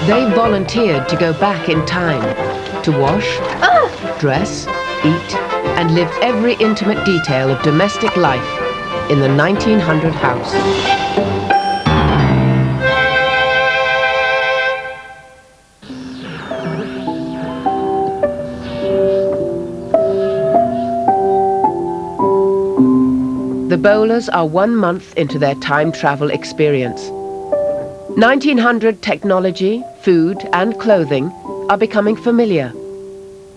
They volunteered to go back in time, to wash, dress, eat, and live every intimate detail of domestic life in the 1900 house. The Bowlers are 1 month into their time travel experience. 1900 technology, food and clothing are becoming familiar.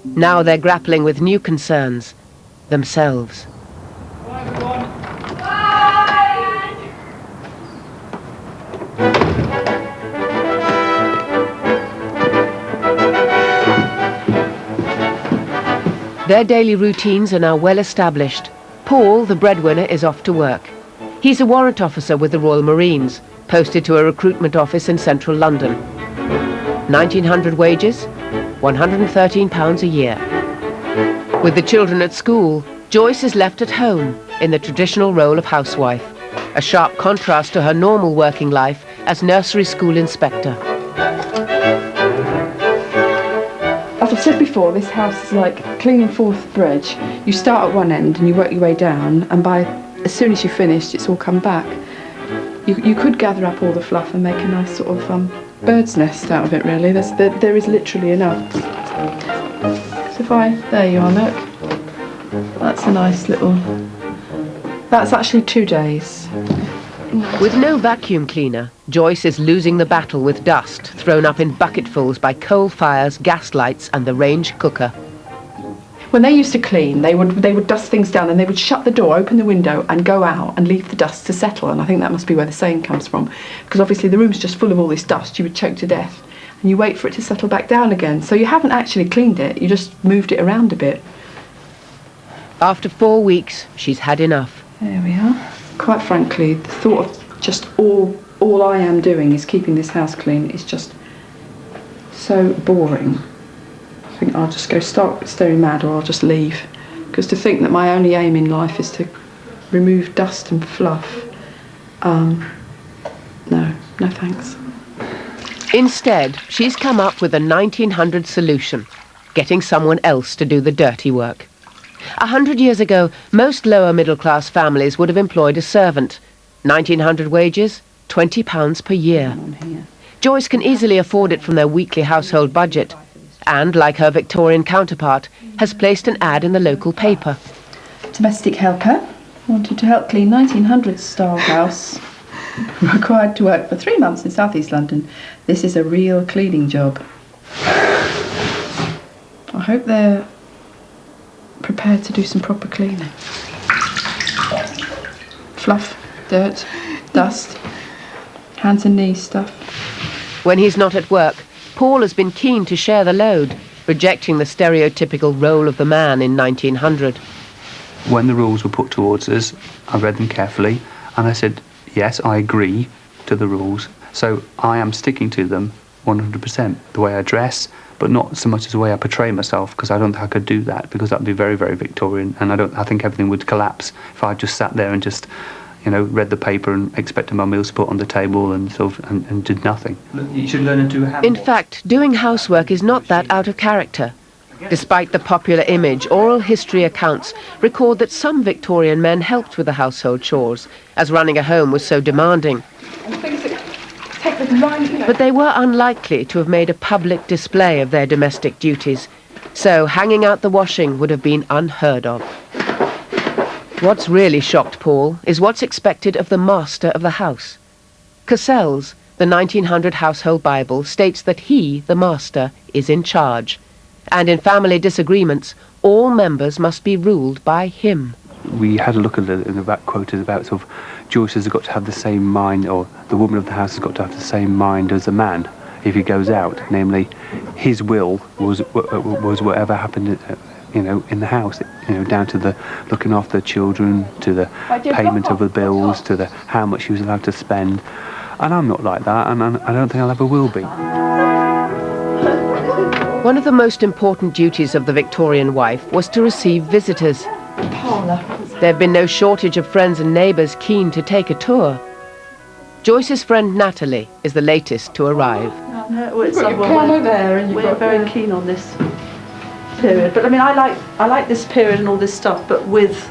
Now they're grappling with new concerns, themselves. Their daily routines are now well established. Paul, the breadwinner, is off to work. He's a warrant officer with the Royal Marines, posted to a recruitment office in central London. 1900 wages, £113 a year. With the children at school, Joyce is left at home in the traditional role of housewife, a sharp contrast to her normal working life as nursery school inspector. As I've said before, this house is like cleaning Forth Bridge. You start at one end and you work your way down, and as soon as you've finished, it's all come back. You could gather up all the fluff and make a nice sort of bird's nest out of it, really. There is literally enough. So there you are, look. That's a nice little... That's actually 2 days. With no vacuum cleaner, Joyce is losing the battle with dust thrown up in bucketfuls by coal fires, gas lights and the range cooker. When they used to clean, they would dust things down, and they would shut the door, open the window and go out and leave the dust to settle. And I think that must be where the saying comes from, because obviously the room's just full of all this dust, you would choke to death, and you wait for it to settle back down again. So you haven't actually cleaned it, you just moved it around a bit. After 4 weeks, she's had enough. There we are. Quite frankly, the thought of just all I am doing is keeping this house clean is just so boring. I think I'll just go start staring mad, or I'll just leave. Because to think that my only aim in life is to remove dust and fluff, no thanks. Instead, she's come up with a 1900 solution, getting someone else to do the dirty work. 100 years ago, most lower middle-class families would have employed a servant. 1900 wages, £20 per year. Joyce can easily afford it from their weekly household budget, and, like her Victorian counterpart, has placed an ad in the local paper. Domestic helper wanted to help clean 1900 style house. Required to work for 3 months in South East London. This is a real cleaning job. I hope they're prepared to do some proper cleaning. Fluff, dirt, dust, hands and knees stuff. When he's not at work, Paul has been keen to share the load, rejecting the stereotypical role of the man in 1900. When the rules were put towards us, I read them carefully, and I said, yes, I agree to the rules, so I am sticking to them 100%. The way I dress, but not so much as the way I portray myself, because I don't think I could do that, because that would be very, very Victorian, and I think everything would collapse if I just sat there and just, read the paper and expected my meals to put on the table and and did nothing. You should learn to do a handball. In fact, doing housework is not that out of character. Despite the popular image, oral history accounts record that some Victorian men helped with the household chores, as running a home was so demanding. But they were unlikely to have made a public display of their domestic duties, so hanging out the washing would have been unheard of. What's really shocked Paul is what's expected of the master of the house. Cassell's, the 1900 household Bible, states that he, the master, is in charge. And in family disagreements, all members must be ruled by him. We had a look at it in the back quoted about sort of Joyce has got to have the same mind, or the woman of the house has got to have the same mind as the man if he goes out. Namely, his will was whatever happened, in the house, down to the looking after the children, to the payment of the bills, to the how much he was allowed to spend. And I'm not like that, and I don't think I'll ever will be. One of the most important duties of the Victorian wife was to receive visitors. There had been no shortage of friends and neighbours keen to take a tour. Joyce's friend Natalie is the latest to arrive. You've got your piano there, and we're very keen on this period. But I mean, I like this period and all this stuff, but with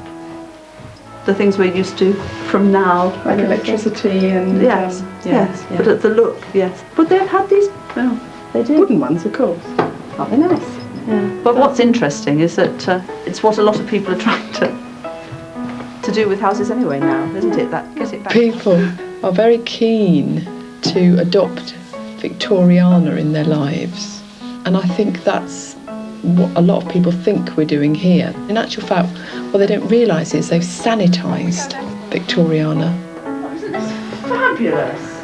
the things we're used to from now, like electricity and yes. But the look, yes. But they've had these. Well, they do. Wooden ones, of course. Aren't they nice? Yeah. But what's interesting is that it's what a lot of people are trying to do with houses anyway now, isn't it? That get it back. People are very keen to adopt Victoriana in their lives, and I think that's what a lot of people think we're doing here. In actual fact, what they don't realise is they've sanitised Victoriana. Oh, isn't this fabulous?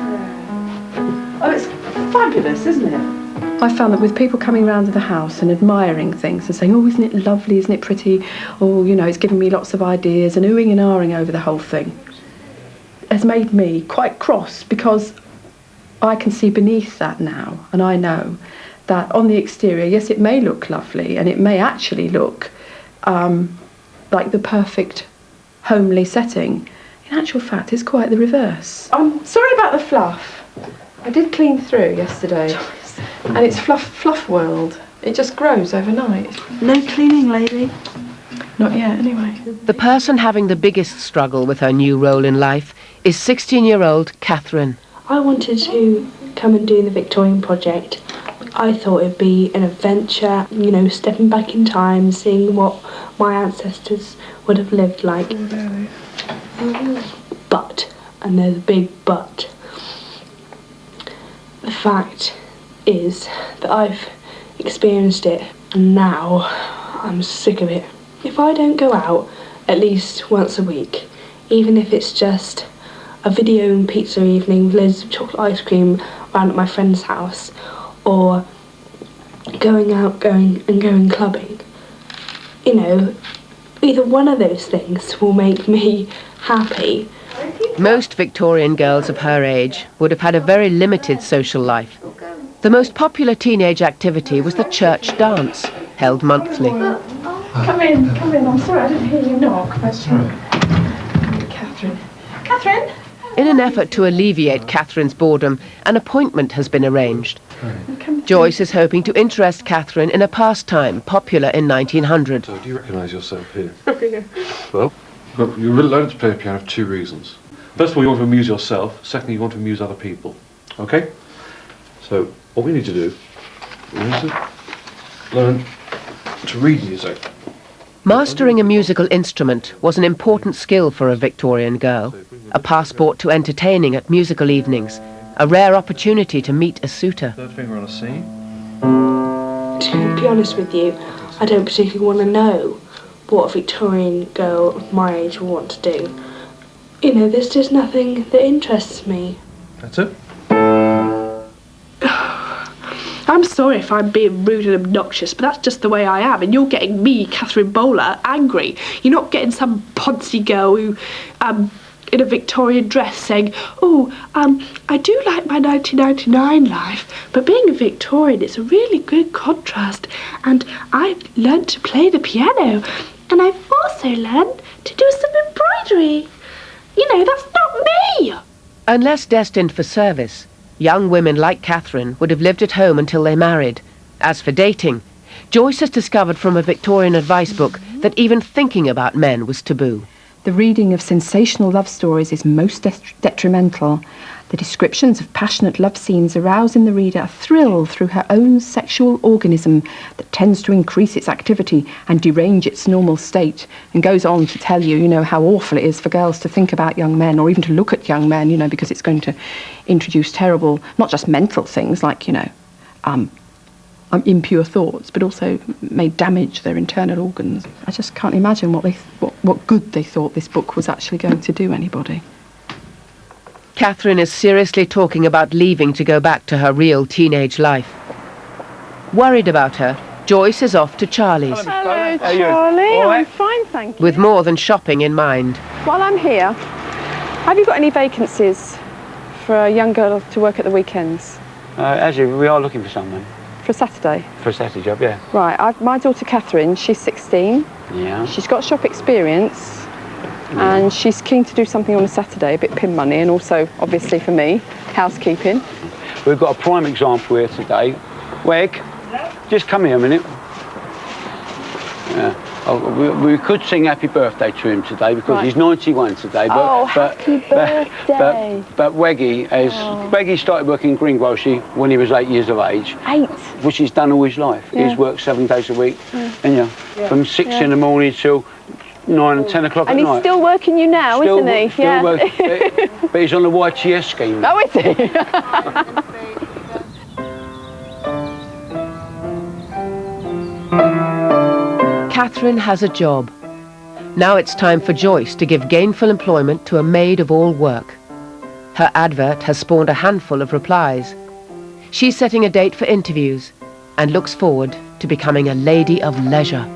Oh, it's fabulous, isn't it? I found that with people coming round to the house and admiring things and saying, oh, isn't it lovely, isn't it pretty, oh, you know, it's given me lots of ideas, and oohing and ahhing over the whole thing, has made me quite cross, because I can see beneath that now, and I know that on the exterior, yes, it may look lovely, and it may actually look like the perfect homely setting. In actual fact, it's quite the reverse. I'm sorry about the fluff. I did clean through yesterday, and it's fluff world. It just grows overnight. No cleaning, lady. Not yet, anyway. The person having the biggest struggle with her new role in life is 16-year-old Catherine. I wanted to come and do the Victorian project. I thought it'd be an adventure, you know, stepping back in time, seeing what my ancestors would have lived like. But, and there's a big but, the fact is that I've experienced it, and now I'm sick of it. If I don't go out at least once a week, even if it's just a video and pizza evening with loads of chocolate ice cream around at my friend's house, or going clubbing, you know, either one of those things will make me happy. Most Victorian girls of her age would have had a very limited social life. The most popular teenage activity was the church dance, held monthly. Come in. I'm sorry, I didn't hear you knock. That's right. Catherine? In an effort to alleviate Catherine's boredom, an appointment has been arranged. Joyce is hoping to interest Catherine in a pastime popular in 1900. So, do you recognise yourself here? Well, you really learned to play the piano for two reasons. First of all, you want to amuse yourself. Secondly, you want to amuse other people. Okay? So, what we need to do is learn to read music. Mastering a musical instrument was an important skill for a Victorian girl, a passport to entertaining at musical evenings, a rare opportunity to meet a suitor. Third finger on a C. To be honest with you, I don't particularly want to know what a Victorian girl of my age will want to do. You know, there's just nothing that interests me. That's it. I'm sorry if I'm being rude and obnoxious, but that's just the way I am, and you're getting me, Catherine Bowler, angry. You're not getting some poncy girl who, in a Victorian dress saying, I do like my 1999 life, but being a Victorian, it's a really good contrast, and I've learned to play the piano, and I've also learned to do some embroidery. You know, that's not me! Unless destined for service, young women like Catherine would have lived at home until they married. As for dating, Joyce has discovered from a Victorian advice book that even thinking about men was taboo. The reading of sensational love stories is most detrimental. The descriptions of passionate love scenes arouse in the reader a thrill through her own sexual organism that tends to increase its activity and derange its normal state, and goes on to tell you, how awful it is for girls to think about young men or even to look at young men, because it's going to introduce terrible, not just mental things like, impure thoughts, but also may damage their internal organs. I just can't imagine what good they thought this book was actually going to do anybody. Catherine is seriously talking about leaving to go back to her real teenage life. Worried about her, Joyce is off to Charlie's. Hello, Charlie. I'm fine, thank you. With more than shopping in mind. While I'm here, have you got any vacancies for a young girl to work at the weekends? Actually, we are looking for someone. For a Saturday? For a Saturday job, yeah. Right, my daughter Catherine, she's 16. Yeah. She's got shop experience. and she's keen to do something on a Saturday, a bit pin money, and also, obviously for me, housekeeping. We've got a prime example here today. Weg, just come here a minute. Yeah. We could sing happy birthday to him today because he's 91 today. But, happy birthday! But Weggy started working in greengrocery when he was 8 years of age. 8? Which he's done all his life. Yeah. He's worked 7 days a week, and from 6 in the morning till 9 and 10 o'clock at night. And he's still working you now, isn't he? Still working, but he's on the YTS scheme. Oh, is he? Catherine has a job. Now it's time for Joyce to give gainful employment to a maid of all work. Her advert has spawned a handful of replies. She's setting a date for interviews and looks forward to becoming a lady of leisure.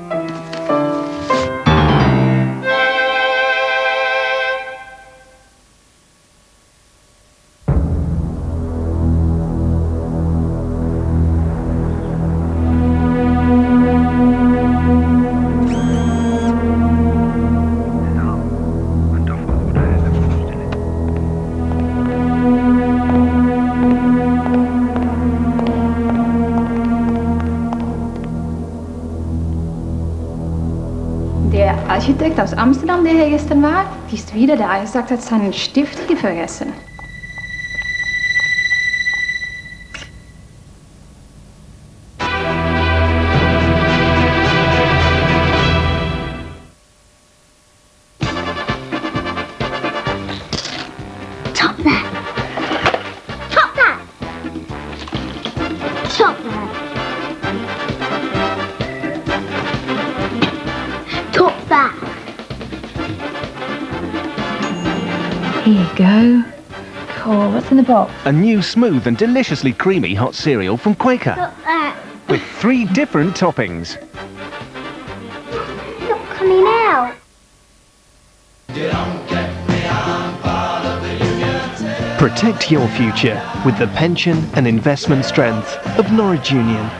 Der Architekt aus Amsterdam, der hier gestern war, ist wieder da. Er sagt, er hat seinen Stift hier vergessen. Top that! Top that! Top that! Top that! Here you go. Cool. What's in the box? A new smooth and deliciously creamy hot cereal from Quaker Top that! with 3 different toppings. Not coming out! Protect your future with the pension and investment strength of Norwich Union.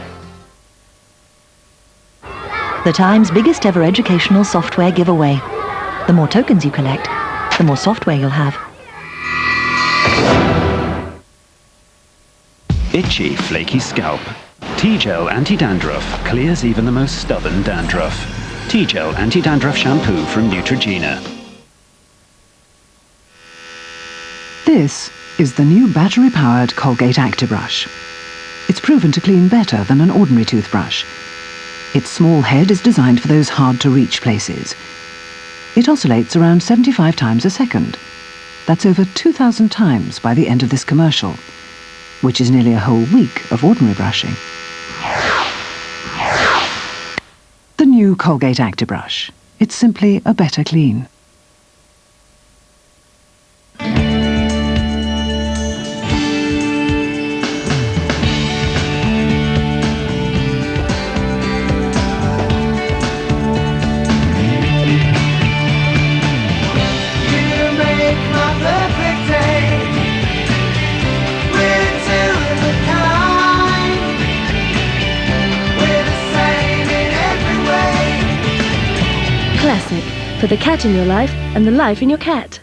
The Times' biggest ever educational software giveaway. The more tokens you collect, the more software you'll have. Itchy, flaky scalp. T-Gel Anti-Dandruff clears even the most stubborn dandruff. T-Gel Anti-Dandruff Shampoo from Neutrogena. This is the new battery-powered Colgate Actibrush. It's proven to clean better than an ordinary toothbrush. Its small head is designed for those hard-to-reach places. It oscillates around 75 times a second. That's over 2,000 times by the end of this commercial, which is nearly a whole week of ordinary brushing. The new Colgate Actibrush. It's simply a better clean. Classic, for the cat in your life and the life in your cat.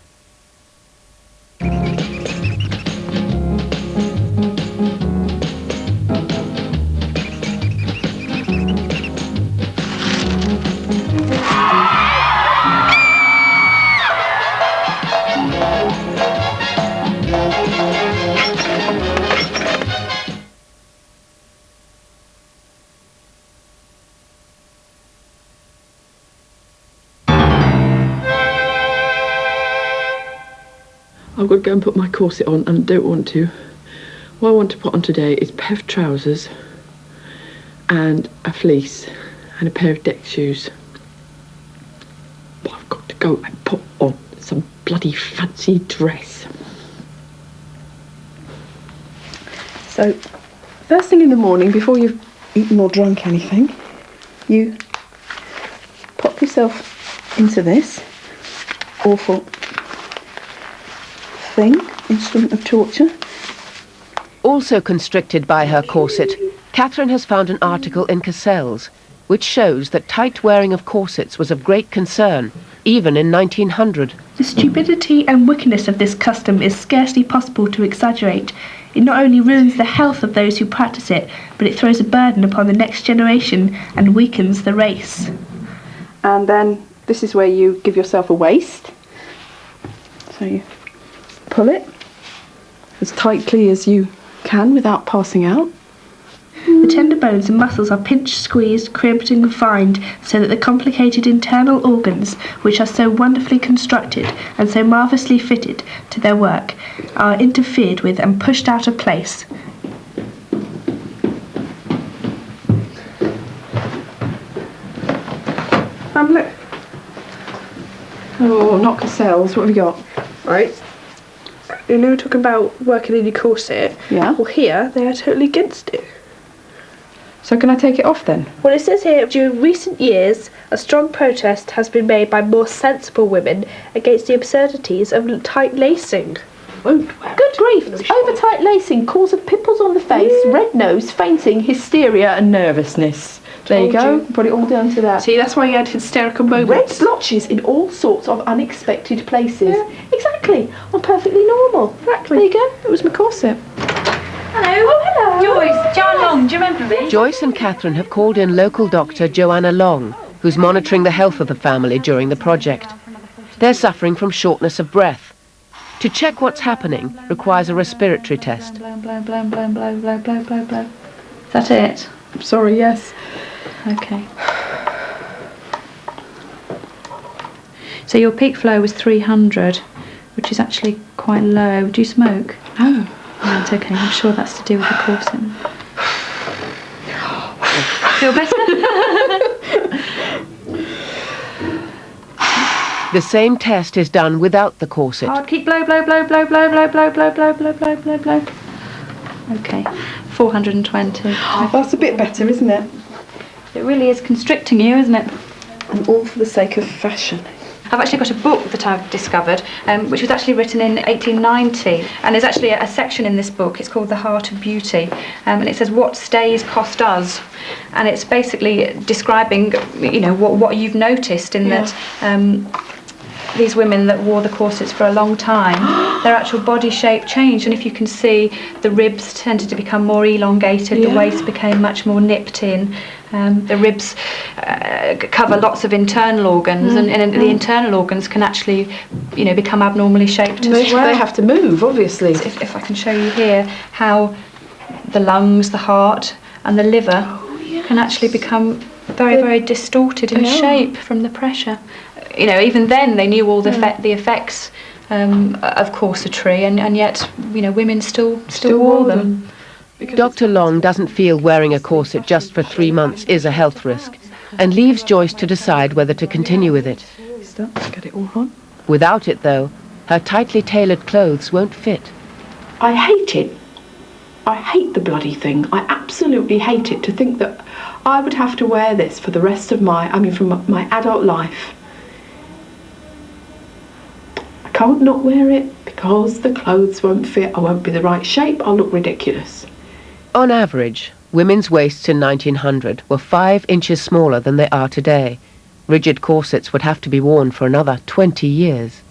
I've got to go and put my corset on and don't want to. What I want to put on today is a pair of trousers and a fleece and a pair of deck shoes. But I've got to go and put on some bloody fancy dress. So, first thing in the morning, before you've eaten or drunk anything, you pop yourself into this awful thing, instrument of torture. Also constricted by her corset, Catherine has found an article in Cassell's which shows that tight wearing of corsets was of great concern even in 1900. The stupidity and wickedness of this custom is scarcely possible to exaggerate. It not only ruins the health of those who practice it, but it throws a burden upon the next generation and weakens the race. And then this is where you give yourself a waist. So you pull it as tightly as you can without passing out. The tender bones and muscles are pinched, squeezed, cribbed and confined so that the complicated internal organs, which are so wonderfully constructed and so marvellously fitted to their work, are interfered with and pushed out of place. Look. Oh, knocker cells, what have we got? Right. You know, we're talking about working in your corset. Yeah. Well, here, they are totally against it. So can I take it off then? Well, it says here, during recent years, a strong protest has been made by more sensible women against the absurdities of tight lacing. Good grief, over-tight lacing, cause of pimples on the face, red nose, fainting, hysteria and nervousness. There you go, put it all down to that. See, that's why you had hysterical moments. Red blotches in all sorts of unexpected places. Yeah. Exactly, I'm perfectly normal. Exactly. There you go, it was my corset. Hello. Oh, hello. Joyce, Joanne Long, do you remember me? Joyce and Catherine have called in local doctor Joanna Long, who's monitoring the health of the family during the project. They're suffering from shortness of breath. To check what's happening requires a respiratory test. Blow, blow, blow, blow, blow, blow, blow, blow, blow. Is that it? I'm sorry, yes. Okay. So your peak flow was 300, which is actually quite low. Do you smoke? No. Right, okay. I'm sure that's to do with the corset. Feel better? The same test is done without the corset. Hard, keep blow, blow, blow, blow, blow, blow, blow, blow, blow, blow, blow, blow, blow. Okay, 420. Oh, that's a bit better, isn't it? It really is constricting you, isn't it? And all for the sake of fashion. I've actually got a book that I've discovered, which was actually written in 1890, and there's actually a section in this book. It's called The Heart of Beauty, and it says what stays cost us, and it's basically describing, you know, what you've noticed in that. These women that wore the corsets for a long time, their actual body shape changed, and if you can see, the ribs tended to become more elongated, the waist became much more nipped in. The ribs cover lots of internal organs, and the internal organs can actually, you know, become abnormally shaped as well. They have to move, obviously. So if I can show you here how the lungs, the heart, and the liver can actually become very, very distorted in shape from the pressure. You know, even then they knew all the effects of corsetry, and yet, you know, women still wore them. Dr. Long doesn't feel wearing a corset just for 3 months is a health risk, and leaves Joyce to decide whether to continue with it. Get it all on. Without it, though, her tightly tailored clothes won't fit. I hate it. I hate the bloody thing. I absolutely hate it, to think that I would have to wear this for the rest of from my adult life. I can't not wear it because the clothes won't fit, I won't be the right shape, I'll look ridiculous. On average, women's waists in 1900 were 5 inches smaller than they are today. Rigid corsets would have to be worn for another 20 years.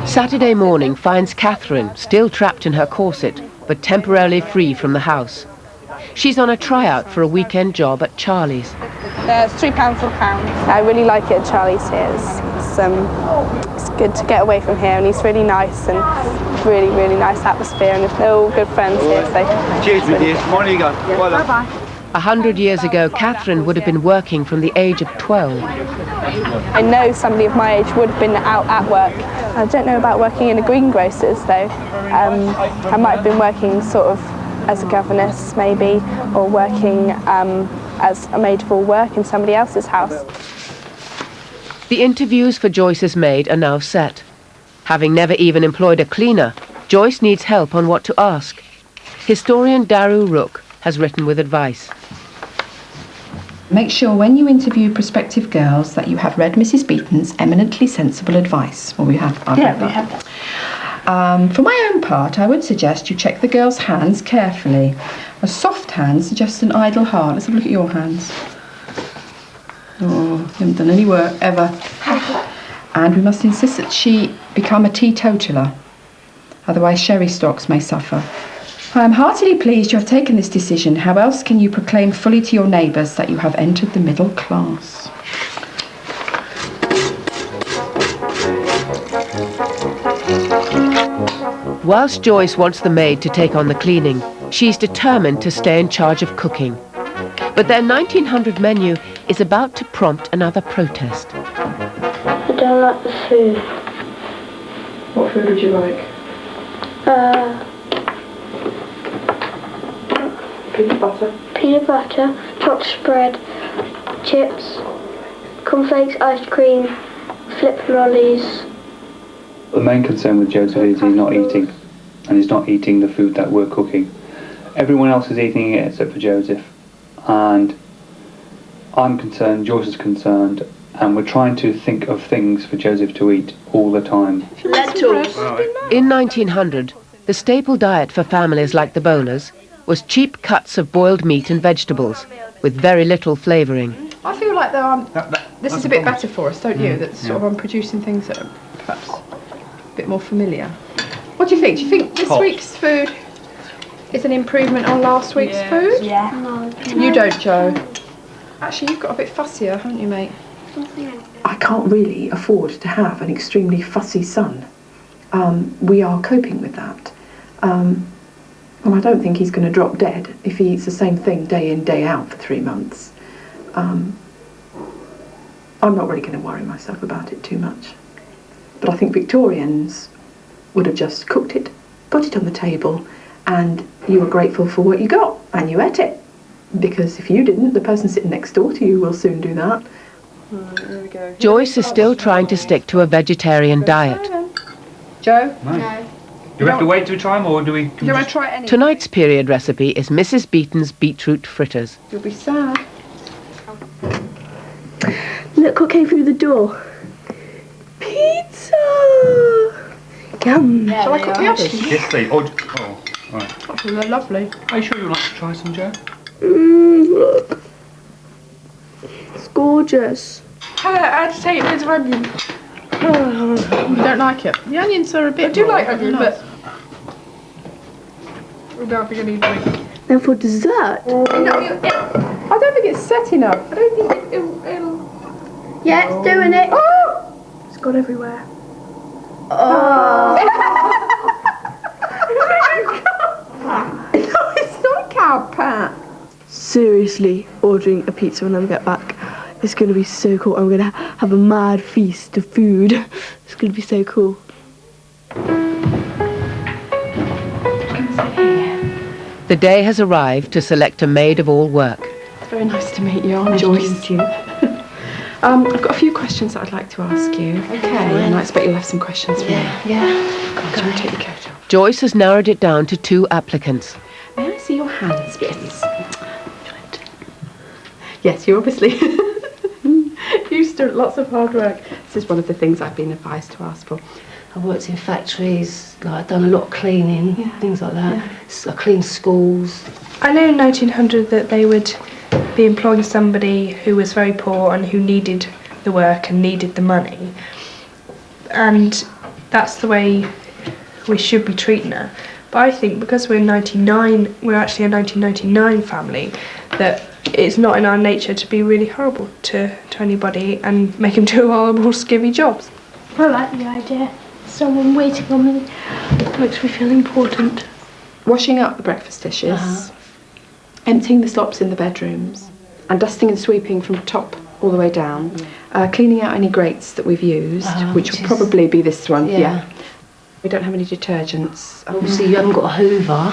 Saturday morning finds Catherine still trapped in her corset, but temporarily free from the house. She's on a tryout for a weekend job at Charlie's. It's £3 for a pound. I really like it at Charlie's here. It's good to get away from here, and he's really nice, and really, really nice atmosphere, and they're all good friends here. So. Cheers, my dear. Morning, you go. Bye-bye. 100 years ago, Catherine would have been working from the age of 12. I know somebody of my age would have been out at work. I don't know about working in a greengrocer's, though. I might have been working sort of as a governess, maybe, or working as a maid of all work in somebody else's house. The interviews for Joyce's maid are now set. Having never even employed a cleaner, Joyce needs help on what to ask. Historian Daru Rook has written with advice. Make sure when you interview prospective girls that you have read Mrs. Beaton's eminently sensible advice. Well, we have. We have. For my own part, I would suggest you check the girl's hands carefully. A soft hand suggests an idle heart. Let's have a look at your hands. Oh, you haven't done any work, ever. And we must insist that she become a teetotaler. Otherwise, sherry stocks may suffer. I am heartily pleased you have taken this decision. How else can you proclaim fully to your neighbours that you have entered the middle class? Whilst Joyce wants the maid to take on the cleaning, she's determined to stay in charge of cooking. But their 1900 menu is about to prompt another protest. I don't like the food. What food would you like? Peanut butter. Peanut butter, chopped spread, chips, cornflakes, ice cream, flip lollies. The main concern with Joseph is he's not eating, and he's not eating the food that we're cooking. Everyone else is eating it except for Joseph, and I'm concerned, Joyce is concerned, and we're trying to think of things for Joseph to eat all the time. Lentils. In 1900, the staple diet for families like the Bowlers was cheap cuts of boiled meat and vegetables, with very little flavouring. I feel like this is a bit better for us, don't you? That sort of I'm producing things that are perhaps a bit more familiar. What do you think? Do you think this week's food is an improvement on last week's food? Yeah. No. You don't, Joe. Actually, you've got a bit fussier, haven't you, mate? I can't really afford to have an extremely fussy son. We are coping with that. And I don't think he's going to drop dead if he eats the same thing day in, day out for 3 months. I'm not really going to worry myself about it too much. But I think Victorians would have just cooked it, put it on the table, and you were grateful for what you got, and you ate it. Because if you didn't, the person sitting next door to you will soon do that. There we go. Joyce is still trying to stick to a vegetarian diet. Joe? No. Do we have to wait till time, or do we... Do you want to try it anyway? Tonight's period recipe is Mrs. Beaton's beetroot fritters. You'll be sad. Look what came through the door. Pizza! Yum. Shall I cook the others? Yes, please. Oh, right. They're lovely. Are you sure you'd like to try some, Joe? Look. It's gorgeous. I had to take loads of onion. You don't like it? The onions are a bit... I do like onion, but... We're now going to drink. Then for dessert. No, I don't think it's set enough. I don't think it'll... Yeah, it's doing it. Oh! It's gone everywhere. Oh. No, it's not cow pat. Seriously, ordering a pizza when I get back. It's going to be so cool. I'm going to have a mad feast of food. It's going to be so cool. The day has arrived to select a maid of all work. It's very nice to meet you. I'm Joyce. I've got a few questions that I'd like to ask you. Okay. And I expect you'll have some questions for me. Yeah. Go and take your coat off. Joyce has narrowed it down to 2 applicants. May I see your hands, please? Yes, you obviously used to lots of hard work. This is one of the things I've been advised to ask for. I've worked in factories, like I've done a lot of cleaning, things like that. I cleaned schools. I know in 1900 that they would be employing somebody who was very poor and who needed the work and needed the money. And that's the way we should be treating her. But I think because we're actually a 1999 family, that it's not in our nature to be really horrible to anybody and make them do horrible, skivvy jobs. I like the idea. Someone waiting on me. It makes me feel important. Washing up the breakfast dishes, emptying the slops in the bedrooms, and dusting and sweeping from top all the way down, cleaning out any grates that we've used, which will probably be this one. Yeah. We don't have any detergents. Obviously, you haven't got a Hoover.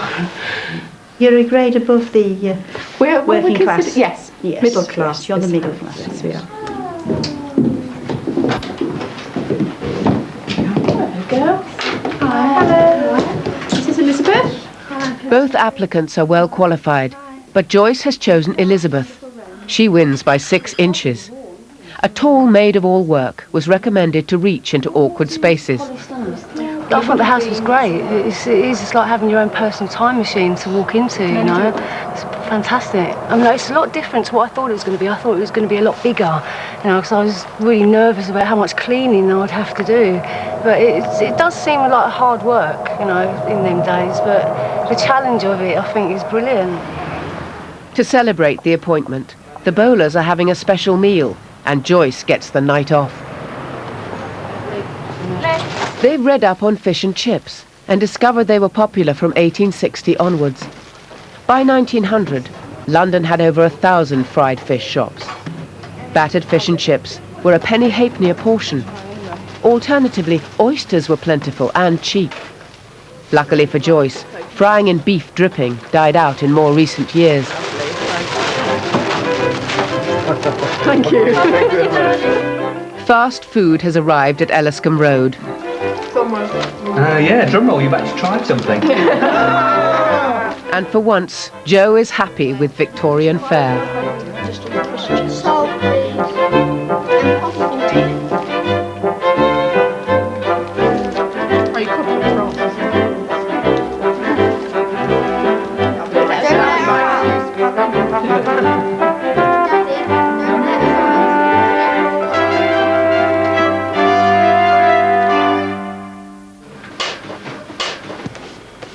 You're a grade above the working class. Yes, middle class. Yes, you're the middle class. Yes, we are. Hello, girls. Hi. Hello. This is Elizabeth. Both applicants are well qualified, but Joyce has chosen Elizabeth. She wins by 6 inches. A tall maid of all work was recommended to reach into awkward spaces. I thought the house was great. It is just like having your own personal time machine to walk into, you know. It's fantastic. I mean, it's a lot different to what I thought it was going to be. I thought it was going to be a lot bigger, you know, because I was really nervous about how much cleaning I would have to do. But it does seem a lot of hard work, you know, in them days. But the challenge of it, I think, is brilliant. To celebrate the appointment, the bowlers are having a special meal, and Joyce gets the night off. They've read up on fish and chips and discovered they were popular from 1860 onwards. By 1900, London had over 1,000 fried fish shops. Battered fish and chips were a penny halfpenny a portion. Alternatively, oysters were plentiful and cheap. Luckily for Joyce, frying in beef dripping died out in more recent years. Thank you. Fast food has arrived at Elliscombe Road. Yeah, drum roll, you've actually tried something. And for once, Joe is happy with Victorian fare. Salt, please. And possible tea. Are you cooking it wrong?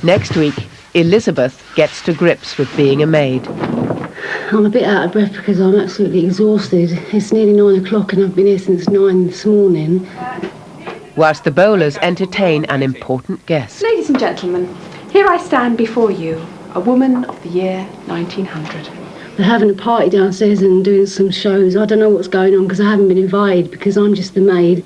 Next week, Elizabeth gets to grips with being a maid. I'm a bit out of breath because I'm absolutely exhausted. It's nearly 9 o'clock and I've been here since 9 this morning. Whilst the bowlers entertain an important guest. Ladies and gentlemen, here I stand before you, a woman of the year 1900. They're having a party downstairs and doing some shows. I don't know what's going on because I haven't been invited because I'm just the maid.